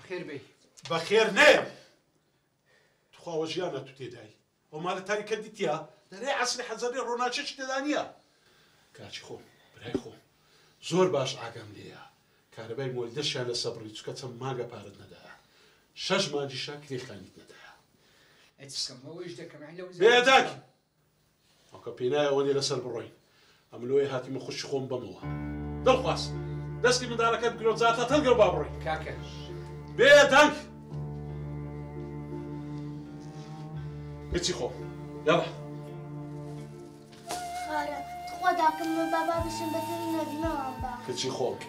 بخير بي بخير نيم تخوا وجيانا تو تيداي وما لتاريكا ديتيا داري عصري حزري روناتشش تدانيا كاتشي خو براي خو زور باش عاقم ليا كارباي مولدشان لصبري تسكتم ماغا بارد ندا شش ماجي شاكري خانيت ندا اتسكم ما وجدك معنا بيدك وكابينا وني لسر بروين عملوي هاتي مخش خوم بموا دل خاص دسكي من دارك بقولوا زاتا تلقى بابروي كاكا بيدك اتي خو يلا خارة خودك من بابا بشن بترنا بنابا كتشي خوك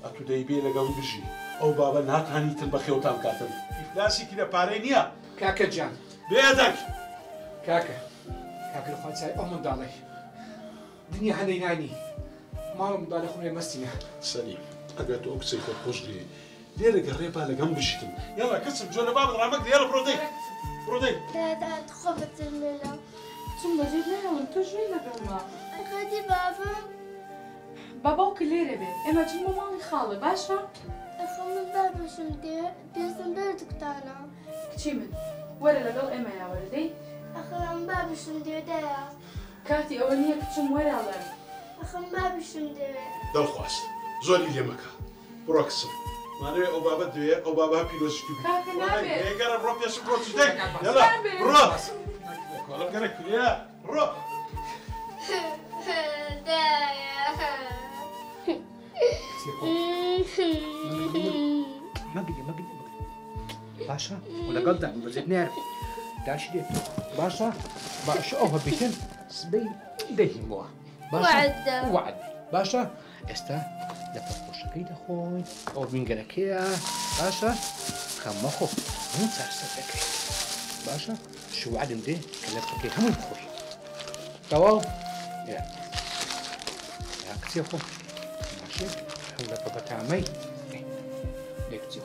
أتو دايبي لقام بجي أو بابا نهات هانيتن بخيوتان كاتن إفلاسي كده بارينيا كاكا جان بيدك كاكا الخوات ساي أمم دالي دنيا هنيناني ما أمم دالي خمي مستنا سليم أقعد أكسي خود خوشدي ليه قريبا لقام بجيتن يلا كسب جونا بابا درامك يلا برودي لا تخبط الملا ثم جينا وانتو جينا بما خدي بابا بابا وكليرة بي اما جي ماما خالة باشا أخو من بابا شمدي بيزن بردك تانا كتشي من ولا لقل اما يا ولدي أخو من بابا شمدي دايا كاتي اولنية كتشم ولا لم أخو من بابا شمدي دل خواست زولي لي مكا بروكسم ماني أو بابا دوية أو بابا بيلوز كيبي كاكا نابي إيه قرب روح يسوق روح تدك يلا روح ولا قرك يا روح دايا مقدي باشا ولا قلدا بزيد نعرف داش دي باشا اوه بيتن سبي ديه موا وعد باشا استا لفرقوش كيدا خوي او بينقلكيا باشا خمخو من سرسدك باشا شو وعد مدي كلفتك هم خوي تمام يا كتير خو ماشي حول بابا تعمي ليك تيخ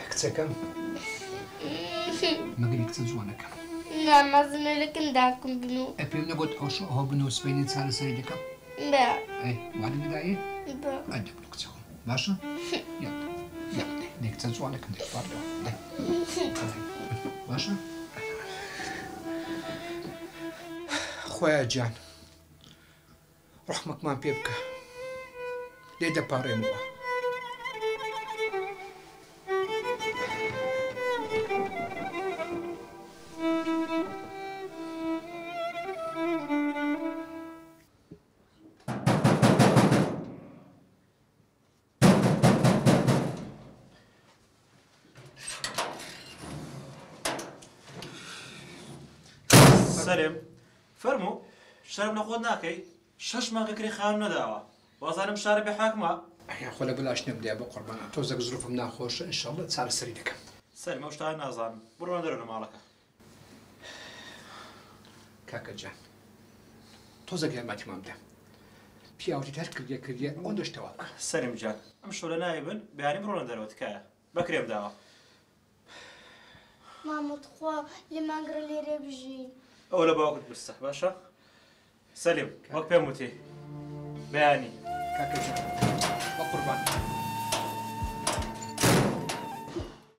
كتير كم ما قلت تزوانك لا ما زميلك نداكم بنو أبي نقول أوش هو بنو سبيني تسال سيدك لا إيه وعد بداية لا أدب لك تيخ باشا يلا ليك تزوانك عندك برضه باشا خويا جان رحمك ما بيبكى ليدا باري موا سلام فرمو شرب نخود ناكي شش ما كري خان نداوا وازانم شارب حاكمه يا خولا بلاش نبدا بقربان توزق ظروف منا خوش ان شاء الله تسال سريدك سلام وش تاع نازان برو نديرو مالك كاكا جان توزق يا ماتي مامدا بياوتي تركل كريا اوندش تواك سلام جان امشوا لنايبن بياني برو نديرو تكايا بكريم داوا ماما تخوا لما نقرا لي ريبجين اولا باخذ بس باشا سليم وقت بيموتي بياني كاكا جان بقربان